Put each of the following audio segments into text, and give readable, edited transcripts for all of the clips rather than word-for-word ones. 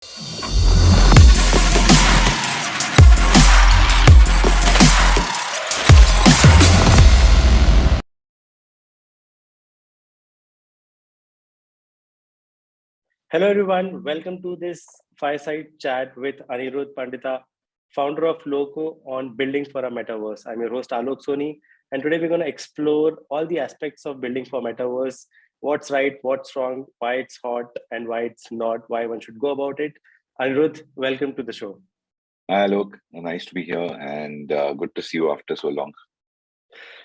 Hello, everyone. Welcome to this fireside chat with Anirudh Pandita, founder of Loco on building for a metaverse. I'm your host, Alok Soni, and today we're going to explore all the aspects of building for metaverse, what's right, what's wrong, why it's hot, and why it's not, why one should go about it. Anirudh, welcome to the show. Hi, Alok. Nice to be here and good to see you after so long.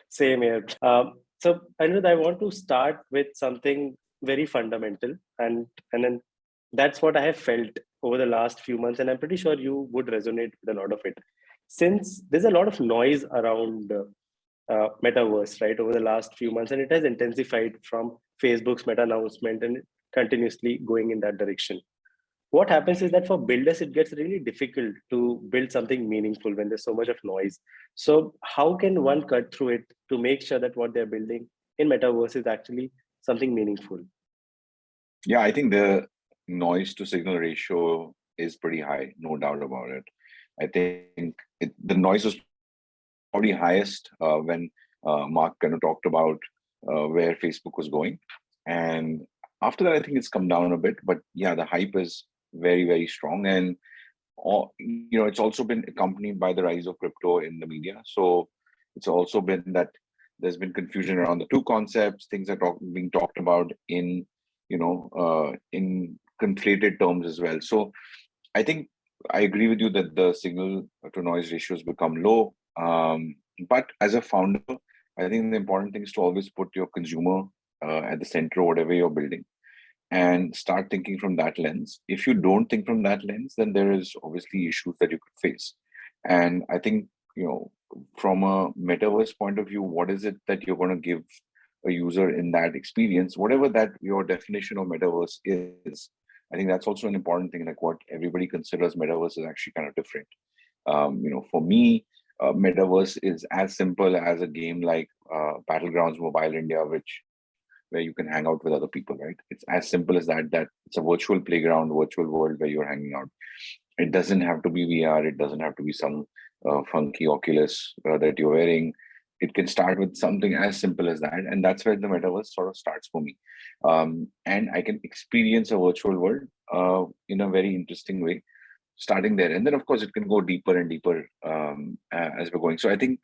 Same here. So, Anirudh, I want to start with something very fundamental, and then that's what I have felt over the last few months, and I'm pretty sure you would resonate with a lot of it. Since there's a lot of noise around metaverse, right, over the last few months, and it has intensified from Facebook's meta announcement and continuously going in that direction. What happens is that for builders it gets really difficult to build something meaningful when there's so much of noise. So how can one cut through it to make sure that what they're building in metaverse is actually something meaningful? Yeah, I think the noise to signal ratio is pretty high, no doubt about it. I think the noise was probably highest when Mark kind of talked about where Facebook was going. And after that, I think it's come down a bit. But yeah, the hype is very, very strong. And it's also been accompanied by the rise of crypto in the media. So it's also been that there's been confusion around the two concepts. Things are being talked about in conflated terms as well. So I think I agree with you that the signal to noise ratios become low. But as a founder, I think the important thing is to always put your consumer at the center of whatever you're building and start thinking from that lens. If you don't think from that lens, then there is obviously issues that you could face. And I think, from a metaverse point of view, what is it that you're going to give a user in that experience, whatever that your definition of metaverse is? I think that's also an important thing. Like what everybody considers metaverse is actually kind of different. For me, metaverse is as simple as a game like Battlegrounds Mobile India, where you can hang out with other people, right? It's as simple as that, that it's a virtual playground, virtual world where you're hanging out. It doesn't have to be VR. It doesn't have to be some funky Oculus that you're wearing. It can start with something as simple as that. And that's where the metaverse sort of starts for me. And I can experience a virtual world in a very interesting way, starting there. And then, of course, it can go deeper and deeper as we're going. So I think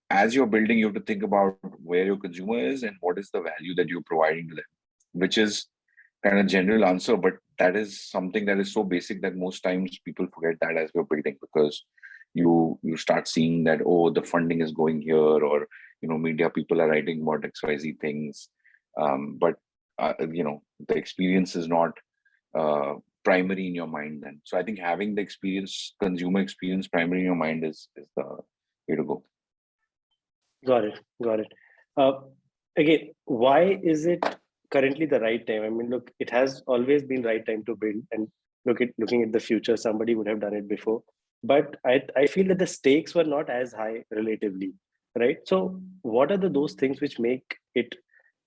as you're building, you have to think about where your consumer is and what is the value that you're providing to them, which is kind of general answer, but that is something that is so basic that most times people forget that as we're building, because you start seeing that, oh, the funding is going here, or media people are writing about XYZ things, but the experience is not primary in your mind then. So I think having the consumer experience primary in your mind is the way to go. Got it. Got it. Uh, Again, why is it currently the right time? I mean, look, it has always been right time to build, and looking at the future, somebody would have done it before. But I feel that the stakes were not as high relatively, right? So what are those things which make it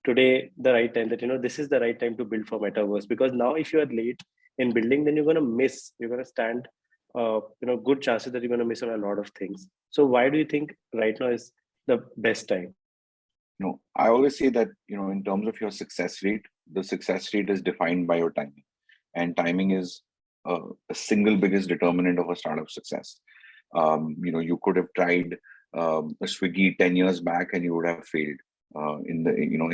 today the right time, that this is the right time to build for metaverse? Because now if you are late in building, then you're going to stand good chances that you're going to miss on a lot of things. So why do you think right now is the best time? I always say that, in terms of your success rate, the success rate is defined by your timing. And timing is a single biggest determinant of a startup success. You could have tried a Swiggy 10 years back and you would have failed in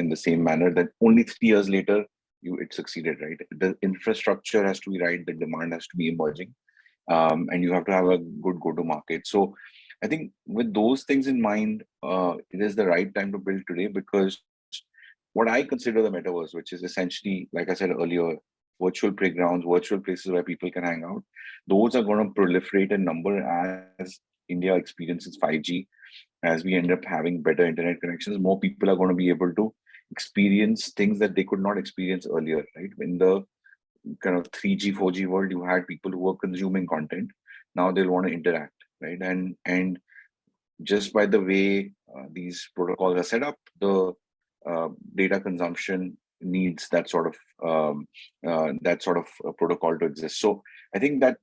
the same manner that only 3 years later it succeeded, right? The infrastructure has to be right, the demand has to be emerging, and you have to have a good go-to-market. So I think with those things in mind, it is the right time to build today, because what I consider the metaverse, which is essentially, like I said earlier, virtual playgrounds, virtual places where people can hang out, those are going to proliferate in number as India experiences 5G. As we end up having better internet connections, more people are going to be able to experience things that they could not experience earlier, right? In the kind of 3G, 4G world, you had people who were consuming content. Now they'll want to interact, right? And just by the way these protocols are set up, the data consumption needs that sort of protocol to exist. So I think that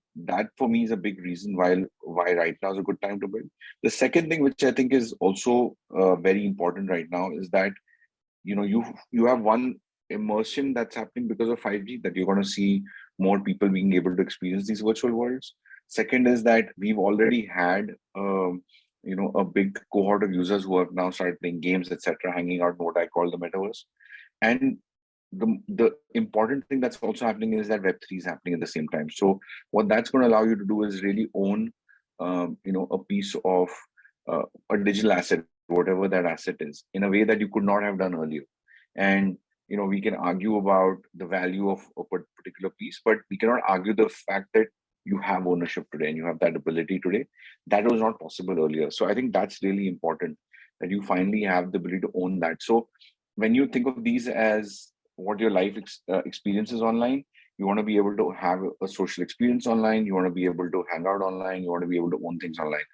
for me is a big reason why right now is a good time to build. The second thing, which I think is also very important right now, is that you have one immersion that's happening because of 5G, that you're going to see more people being able to experience these virtual worlds. Second is that we've already had a big cohort of users who have now started playing games, etc., hanging out in what I call the metaverse. And the important thing that's also happening is that Web3 is happening at the same time. So what that's going to allow you to do is really own a piece of a digital asset, whatever that asset is, in a way that you could not have done earlier. And we can argue about the value of a particular piece, but we cannot argue the fact that you have ownership today and you have that ability today. That was not possible earlier. So I think that's really important, that you finally have the ability to own that. So when you think of these as what your life experiences online, you want to be able to have a social experience online, you want to be able to hang out online, you want to be able to own things online,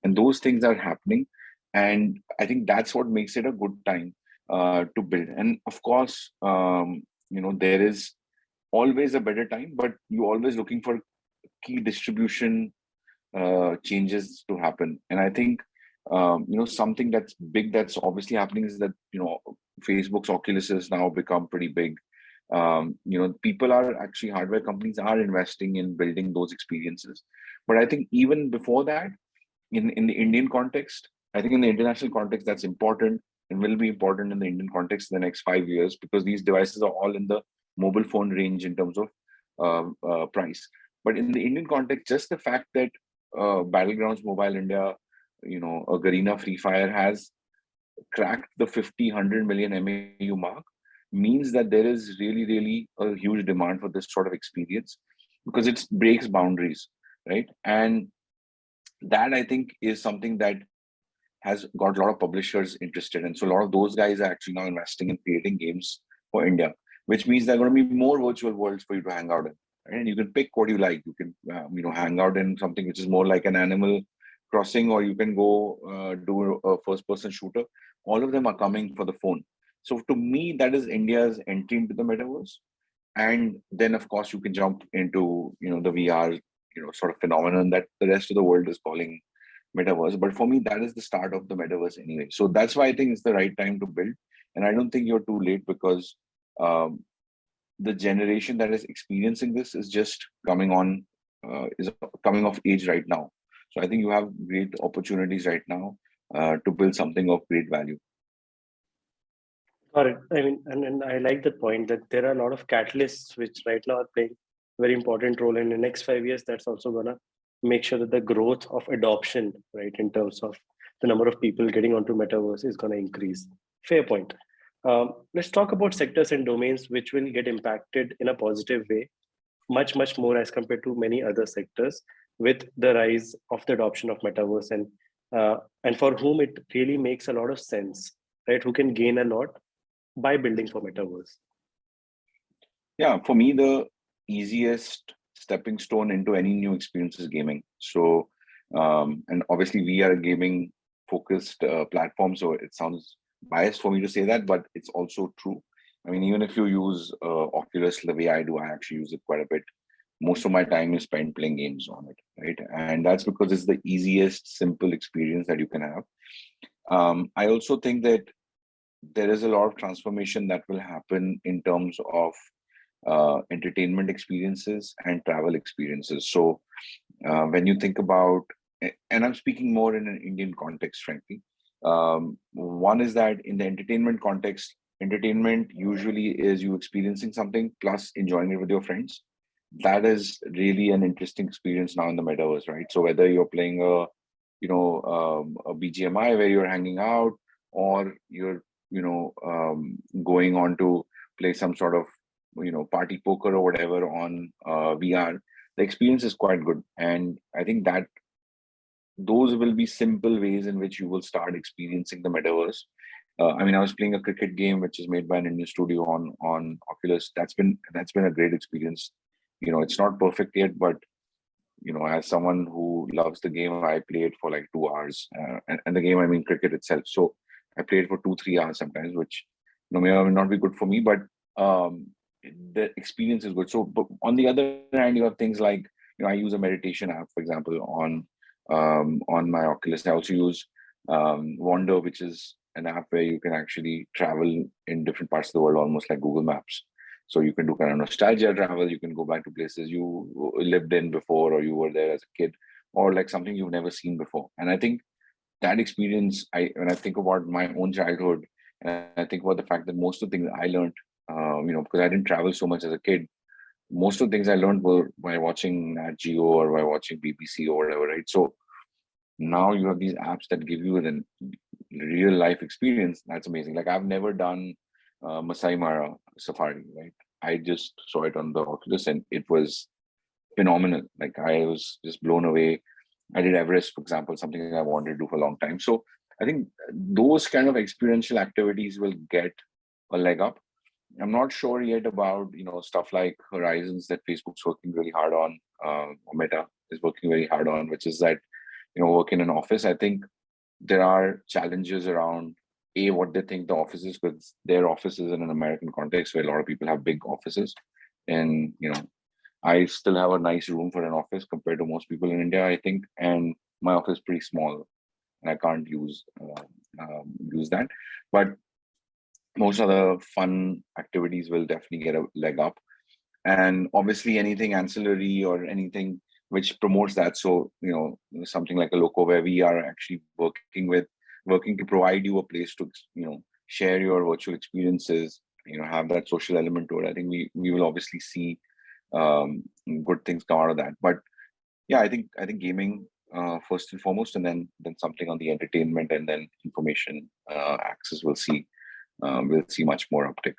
and those things are happening. And I think that's what makes it a good time to build. And of course, there is always a better time, but you're always looking for key distribution changes to happen. And I think something that's big that's obviously happening is that Facebook's Oculus has now become pretty big. People are actually, hardware companies are investing in building those experiences. But I think even before that, in the Indian context, I think in the international context, that's important and will be important in the Indian context in the next 5 years, because these devices are all in the mobile phone range in terms of price. But in the Indian context, just the fact that Battlegrounds Mobile India, a Garena Free Fire has cracked the 50-100 million MAU mark means that there is really, really a huge demand for this sort of experience, because it breaks boundaries, right? And that, I think, is something that has got a lot of publishers interested in. So a lot of those guys are actually now investing in creating games for India, which means there are going to be more virtual worlds for you to hang out in. And you can pick what you like. You can, hang out in something which is more like an Animal Crossing, or you can go do a first-person shooter. All of them are coming for the phone. So to me, that is India's entry into the metaverse. And then, of course, you can jump into, the VR, sort of phenomenon that the rest of the world is calling metaverse. But for me, that is the start of the metaverse anyway. So that's why I think it's the right time to build. And I don't think you're too late, because the generation that is experiencing this is just coming of age right now. So I think you have great opportunities right now to build something of great value. Got it. I mean, and I like the point that there are a lot of catalysts which right now are playing a very important role in the next 5 years. That's also gonna make sure that the growth of adoption, right, in terms of the number of people getting onto metaverse is gonna increase. Fair point. Let's talk about sectors and domains which will get impacted in a positive way, much more as compared to many other sectors, with the rise of the adoption of metaverse, and for whom it really makes a lot of sense, right? Who can gain a lot by building for metaverse. Yeah, for me, the easiest stepping stone into any new experience is gaming. So, and obviously we are a gaming focused platform, so it sounds biased for me to say that, but it's also true. I mean, even if you use Oculus the way I do, I actually use it quite a bit. Most of my time is spent playing games on it, right? And that's because it's the easiest, simple experience that you can have. I also think that there is a lot of transformation that will happen in terms of entertainment experiences and travel experiences. So when you think about, and I'm speaking more in an Indian context, frankly, one is that in the entertainment context, entertainment usually is you experiencing something plus enjoying it with your friends. That is really an interesting experience now in the metaverse, right? So whether you're playing a BGMI where you're hanging out, or you're going on to play some sort of party poker or whatever on VR, the experience is quite good. And I think that those will be simple ways in which you will start experiencing the metaverse. I mean, I was playing a cricket game which is made by an Indian studio on Oculus. That's been a great experience. It's not perfect yet, but as someone who loves the game, I play it for like 2 hours, and the game, I mean cricket itself. So I play it for 2-3 hours sometimes, which may or may not be good for me, but the experience is good. So, but on the other hand, you have things like, I use a meditation app, for example, on my Oculus. I also use Wander, which is an app where you can actually travel in different parts of the world, almost like Google Maps. So you can do kind of nostalgia travel. You can go back to places you lived in before, or you were there as a kid, or like something you've never seen before. And I think that experience, when I think about my own childhood, and I think about the fact that most of the things I learned, because I didn't travel so much as a kid, most of the things I learned were by watching Nat Geo or by watching BBC or whatever, right? So now you have these apps that give you an real life experience. That's amazing. Like, I've never done Masai Mara safari, right? I just saw it on the Oculus and it was phenomenal. Like, I was just blown away. I did Everest, for example, something I wanted to do for a long time. So I think those kind of experiential activities will get a leg up. I'm not sure yet about stuff like Horizons that Facebook's working really hard on, or Meta is working very hard on, which is that work in an office. I think there are challenges around what they think the office is, because their office is in an American context where a lot of people have big offices, and I still have a nice room for an office compared to most people in India, I think, and my office is pretty small, and I can't use that. But most of the fun activities will definitely get a leg up, and obviously anything ancillary or anything which promotes that. So something like a Loco, where we are actually working to provide you a place to share your virtual experiences, have that social element to it. I think we will obviously see good things come out of that. But yeah, I think gaming first and foremost, and then something on the entertainment and then information access we'll see much more uptick.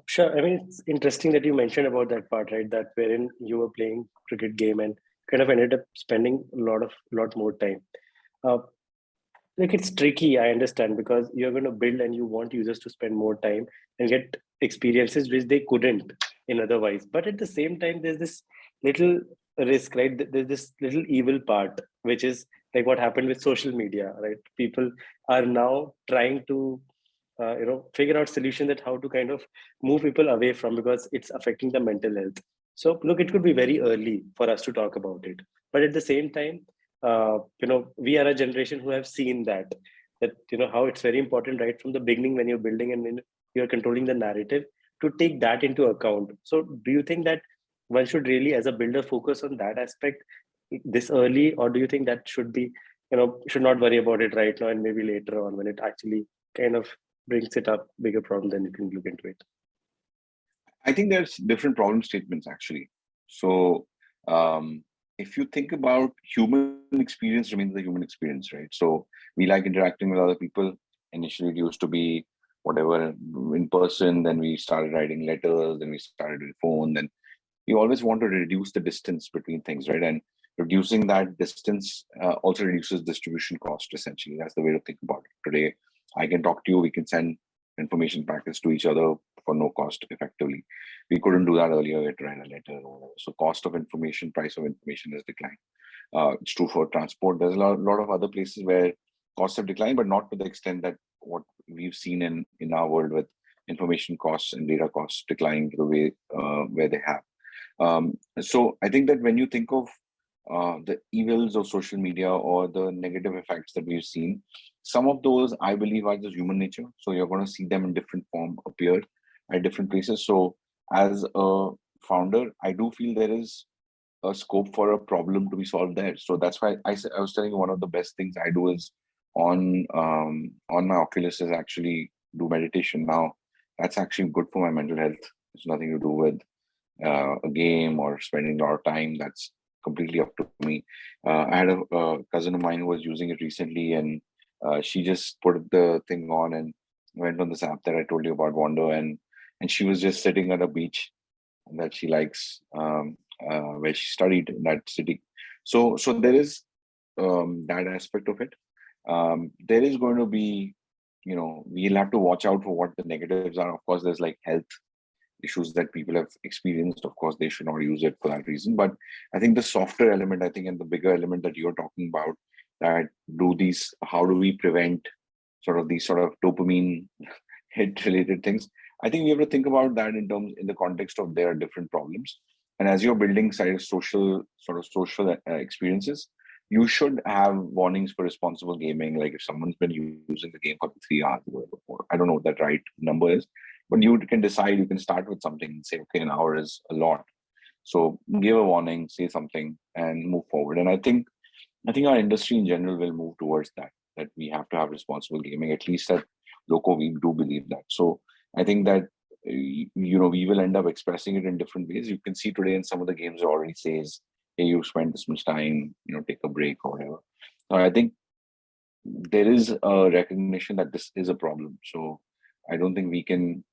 Sure. I mean, it's interesting that you mentioned about that part, right? That wherein you were playing cricket game and kind of ended up spending a lot more time. Like, it's tricky, I understand, because you're going to build and you want users to spend more time and get experiences which they couldn't in otherwise. But at the same time, there's this little risk, right? There's this little evil part, which is like what happened with social media, right? People are now trying to figure out solutions that how to kind of move people away from, because it's affecting the mental health. So look, it could be very early for us to talk about it, but at the same time, we are a generation who have seen that how it's very important right from the beginning when you're building and when you're controlling the narrative, to take that into account. So do you think that one should really, as a builder, focus on that aspect this early, or do you think that should be, should not worry about it right now and maybe later on when it actually kind of brings it up bigger problem, then you can look into it? I think there's different problem statements actually. So if you think about human experience remains the human experience, right? So we like interacting with other people. Initially, it used to be whatever in person, then we started writing letters, then we started with phone, then you always want to reduce the distance between things, right? And reducing that distance also reduces distribution cost, essentially. That's the way to think about it. Today, I can talk to you, we can send information packets to each other for no cost effectively. We couldn't do that earlier, we had to write a letter or whatever. So cost of information, price of information has declined. It's true for transport. There's a lot of other places where costs have declined, but not to the extent that what we've seen in our world, with information costs and data costs declining to the way where they have. So I think that when you think of the evils of social media or the negative effects that we've seen, some of those I believe are just human nature. So you're going to see them in different form appear at different places. So as a founder, I do feel there is a scope for a problem to be solved there. So that's why I was telling you, one of the best things I do is on my Oculus is actually do meditation. Now that's actually good for my mental health. It's nothing to do with a game or spending a lot of time. That's completely up to me. I had a cousin of mine who was using it recently, and she just put the thing on and went on this app that I told you about, Wander, and she was just sitting at a beach that she likes, where she studied in that city. So there is that aspect of it. There is going to be, we'll have to watch out for what the negatives are. Of course, there's like health issues that people have experienced. Of course, they should not use it for that reason. But I think the softer element, I think, and the bigger element that you're talking about, that how do we prevent sort of these sort of dopamine hit related things. I think we have to think about that in the context of their different problems. And as you're building social experiences, you should have warnings for responsible gaming. Like if someone's been using the game for 3 hours, or I don't know what that right number is, but you can decide. You can start with something and say, okay, an hour is a lot. So give a warning, say something, and move forward. And I think our industry in general will move towards that. That we have to have responsible gaming. At least at Loco, we do believe that. So I think that we will end up expressing it in different ways. You can see today in some of the games it already says, hey, you spent this much time, take a break or whatever. So I think there is a recognition that this is a problem. So I don't think we can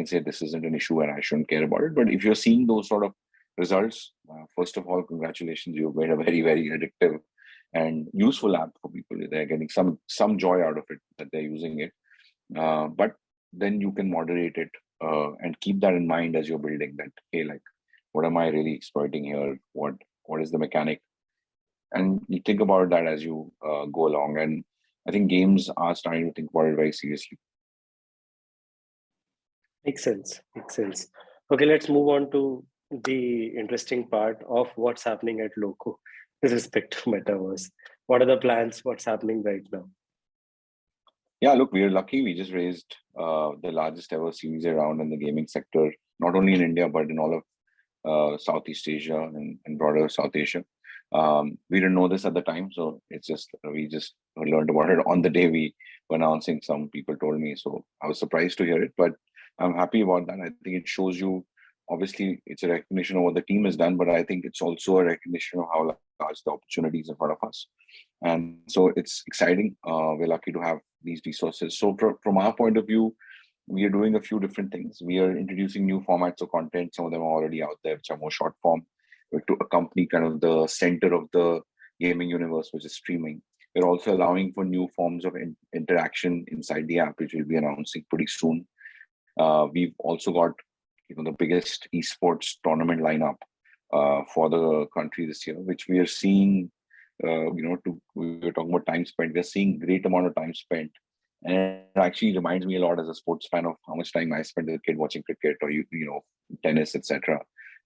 say this isn't an issue and I shouldn't care about it. But if you're seeing those sort of results, first of all, congratulations, you've made a very, very addictive and useful app for people. They're getting some joy out of it, that they're using it. But then you can moderate it and keep that in mind as you're building that. Hey, like, what am I really exploiting here? What is the mechanic? And you think about that as you go along. And I think games are starting to think about it very seriously. Makes sense. Makes sense. Okay, let's move on to the interesting part of what's happening at Loco with respect to metaverse. What are the plans? What's happening right now? Yeah, look, we are lucky. We just raised the largest ever Series A round in the gaming sector, not only in India, but in all of Southeast Asia and broader South Asia. We didn't know this at the time, so we just learned about it on the day we were announcing. Some people told me, so I was surprised to hear it, but I'm happy about that. I think it shows you, obviously, it's a recognition of what the team has done, but I think it's also a recognition of how large the opportunities in front of us. And so it's exciting. We're lucky to have these resources. So from our point of view, we are doing a few different things. We are introducing new formats of content. Some of them are already out there, which are more short form, to accompany kind of the center of the gaming universe, which is streaming. We're also allowing for new forms of interaction inside the app, which we'll be announcing pretty soon. We've also got the biggest esports tournament lineup for the country this year, which we are seeing. We were talking about time spent. We're seeing great amount of time spent, and it actually reminds me a lot as a sports fan of how much time I spent as a kid watching cricket or tennis, etc.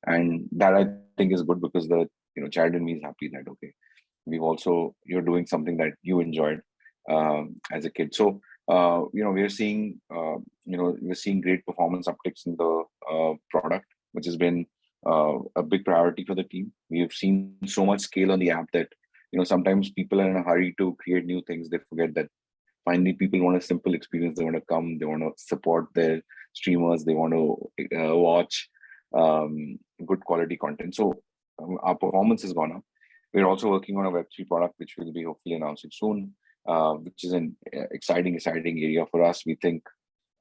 And that I think is good, because the child in me is happy that okay, you're doing something that you enjoyed as a kid. So we're seeing great performance upticks in the product, which has been a big priority for the team. We have seen so much scale on the app that sometimes people are in a hurry to create new things. They forget that finally people want a simple experience. They want to come, they want to support their streamers, they want to watch good quality content. So our performance has gone up. We're also working on a Web3 product, which we'll be hopefully announcing soon, which is an exciting area for us. We think,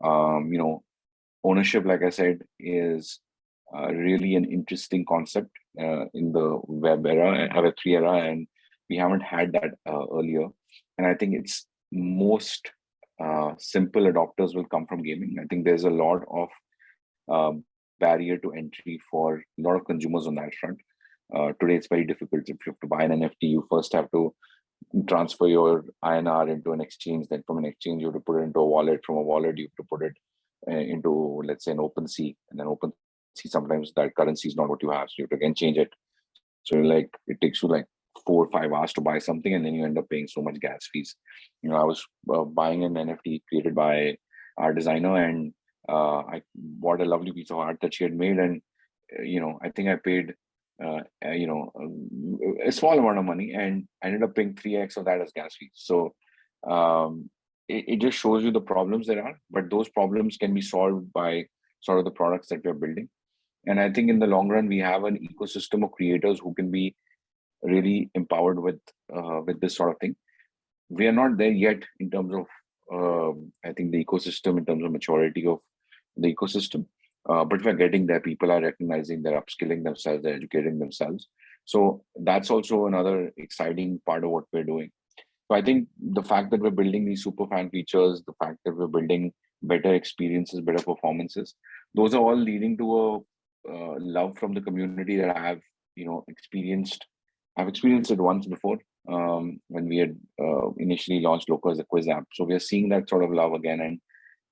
ownership, like I said, is really an interesting concept in the web era, Web3 era, and we haven't had that earlier. And I think it's most simple adopters will come from gaming. I think there's a lot of barrier to entry for a lot of consumers on that front. Today, it's very difficult. If you have to buy an NFT, you first have to transfer your INR into an exchange. Then from an exchange, you have to put it into a wallet. From a wallet, you have to put it into, let's say, an OpenSea. And then OpenSea, sometimes that currency is not what you have. So you have to again change it. So it takes you like 4 or 5 hours to buy something, and then you end up paying so much gas fees. I was buying an NFT created by our designer, and I bought a lovely piece of art that she had made, and I think I paid a small amount of money, and I ended up paying 3x of that as gas fees. So it just shows you the problems there are, but those problems can be solved by sort of the products that we're building. And I think in the long run, we have an ecosystem of creators who can be really empowered with this sort of thing. We are not there yet in terms of I think the ecosystem, in terms of maturity of the ecosystem. But we're getting there. People are recognizing, they're upskilling themselves, they're educating themselves. So that's also another exciting part of what we're doing. So I think the fact that we're building these super fan features, the fact that we're building better experiences, better performances, those are all leading to a love from the community that I have, experienced. I've experienced it once before when we had initially launched Loco as a quiz app. So we are seeing that sort of love again, and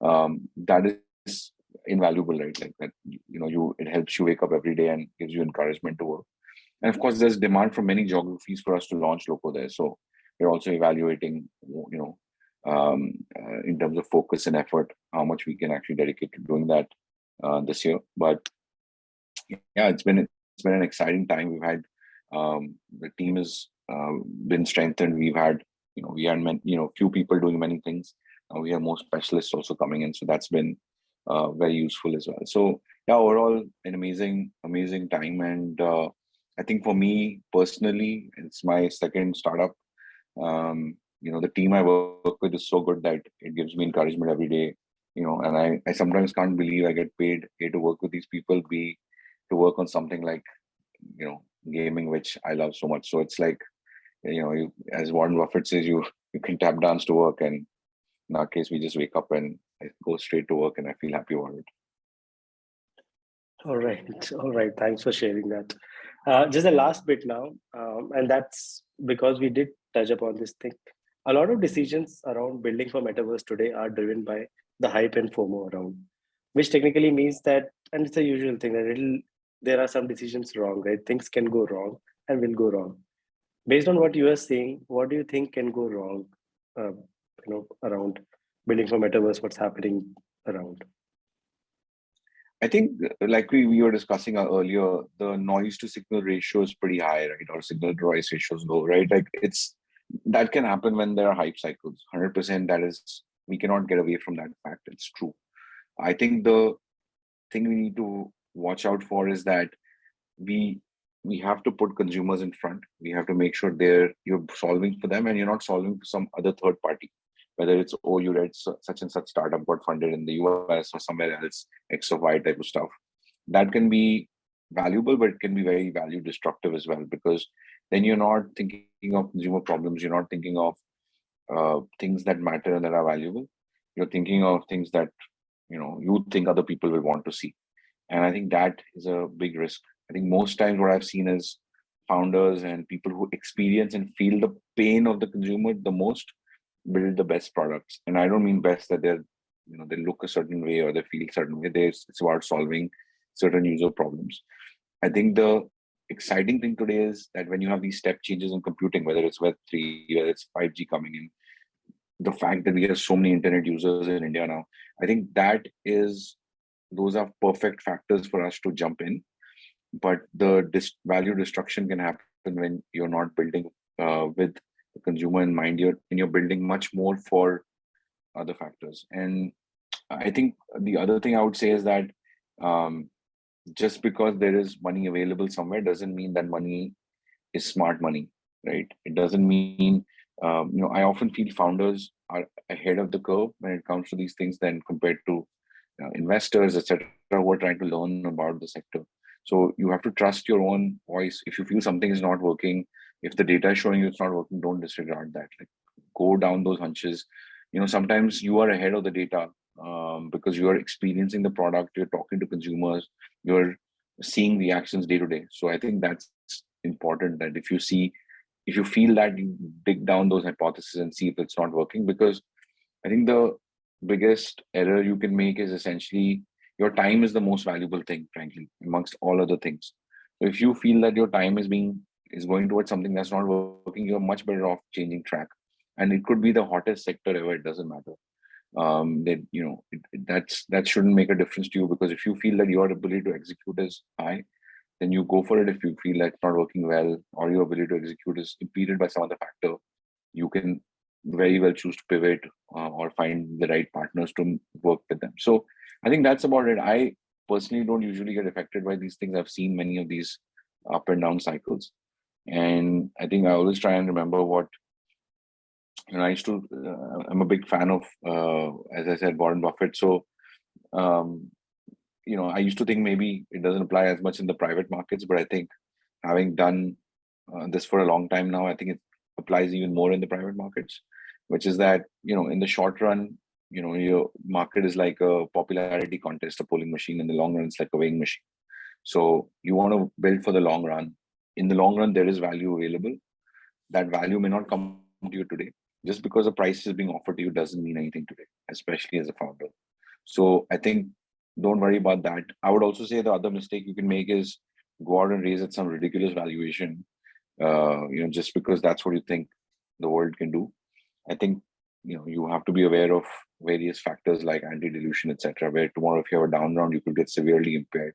that is invaluable, right? Like that, it helps you wake up every day and gives you encouragement to work. And of course, there's demand from many geographies for us to launch Loco there. So we're also evaluating, in terms of focus and effort, how much we can actually dedicate to doing that this year. But yeah, it's been an exciting time. We've had the team has been strengthened. We had few people doing many things. We have more specialists also coming in, so that's been very useful as well. So yeah, overall an amazing time, and I think for me personally, it's my second startup. The team I work with is so good that it gives me encouragement every day. And I sometimes can't believe I get paid A, to work with these people, B, to work on something like gaming, which I love so much. So it's like, as Warren Buffett says, you can tap dance to work, and in our case, we just wake up and I go straight to work, and I feel happy about it. All right. All right. Thanks for sharing that. Just the last bit now, and that's because we did touch upon this thing. A lot of decisions around building for metaverse today are driven by the hype and FOMO around, which technically means that, and it's a usual thing that there are some decisions wrong, right? Things can go wrong and will go wrong. Based on what you are saying, what do you think can go wrong? Around building for metaverse, what's happening around? I think, like we were discussing earlier, the noise to signal ratio is pretty high, right? Or signal to noise ratio is low, right? Like that can happen when there are hype cycles. 100%, that is, we cannot get away from that fact. It's true. I think the thing we need to watch out for is that we have to put consumers in front. We have to make sure you're solving for them, and you're not solving for some other third party. Whether it's, oh, you read such and such startup got funded in the US or somewhere else, X or Y type of stuff. That can be valuable, but it can be very value destructive as well, because then you're not thinking of consumer problems. You're not thinking of things that matter and that are valuable. You're thinking of things that you think other people will want to see. And I think that is a big risk. I think most times what I've seen is founders and people who experience and feel the pain of the consumer the most build the best products. And I don't mean best that they look a certain way or they feel a certain way. It's about solving certain user problems. I think the exciting thing today is that when you have these step changes in computing, whether it's Web3, whether it's 5G coming in, the fact that we have so many internet users in India now, I think those are perfect factors for us to jump in. But the value destruction can happen when you're not building with the consumer in mind. You're building much more for other factors. And I think the other thing I would say is that just because there is money available somewhere doesn't mean that money is smart money, right? It doesn't mean I often feel founders are ahead of the curve when it comes to these things than compared to investors, etc., who are trying to learn about the sector. So you have to trust your own voice. If you feel something is not working, if the data is showing you it's not working, don't disregard that. Like, go down those hunches. Sometimes you are ahead of the data because you are experiencing the product, you're talking to consumers, you're seeing reactions day to day. So I think that's important, that if you feel that, you dig down those hypotheses and see if it's not working. Because I think the biggest error you can make is essentially your time is the most valuable thing, frankly, amongst all other things. So if you feel that your time is going towards something that's not working, you're much better off changing track. And it could be the hottest sector ever, it doesn't matter. That shouldn't make a difference to you, because if you feel that your ability to execute is high, then you go for it. If you feel like it's not working well, or your ability to execute is impeded by some other factor, you can very well choose to pivot or find the right partners to work with them. So I think that's about it. I personally don't usually get affected by these things. I've seen many of these up and down cycles, and I think I always try and remember what I used to. I'm a big fan of, as I said, Warren Buffett. So I used to think maybe it doesn't apply as much in the private markets, but I think having done this for a long time now, I think it applies even more in the private markets, which is that, in the short run, your market is like a popularity contest, a polling machine. In the long run, it's like a weighing machine. So you want to build for the long run. In the long run, there is value available. That value may not come to you today. Just because a price is being offered to you doesn't mean anything today, especially as a founder. So I think don't worry about that. I would also say the other mistake you can make is go out and raise at some ridiculous valuation, just because that's what you think the world can do. I think you have to be aware of various factors like anti-dilution, etc. Where tomorrow, if you have a down round, you could get severely impaired.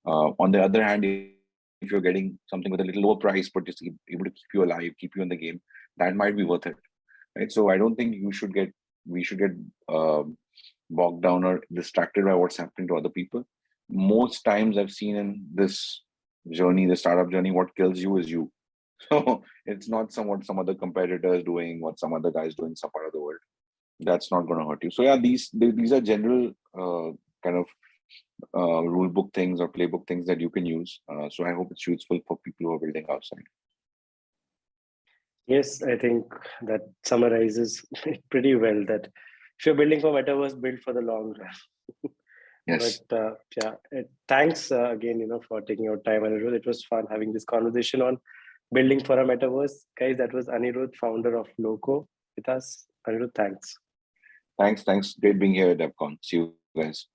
On the other hand, if you're getting something with a little lower price, but just able to keep you alive, keep you in the game, that might be worth it, right? So I don't think we should get bogged down or distracted by what's happening to other people. Most times I've seen in this journey, the startup journey, what kills you is you. So it's not what some other competitor is doing, what some other guy is doing some part of the world. That's not going to hurt you. So yeah, these are general kind of rule book things or playbook things that you can use. So I hope it's useful for people who are building outside. Yes, I think that summarizes it pretty well. That if you're building for metaverse, build for the long run. Yes. But thanks again, for taking your time, Anirudh. It was fun having this conversation on building for a metaverse. Guys, that was Anirudh, founder of Loco, with us. Anirudh, thanks. Thanks. Great being here at DevCon. See you guys.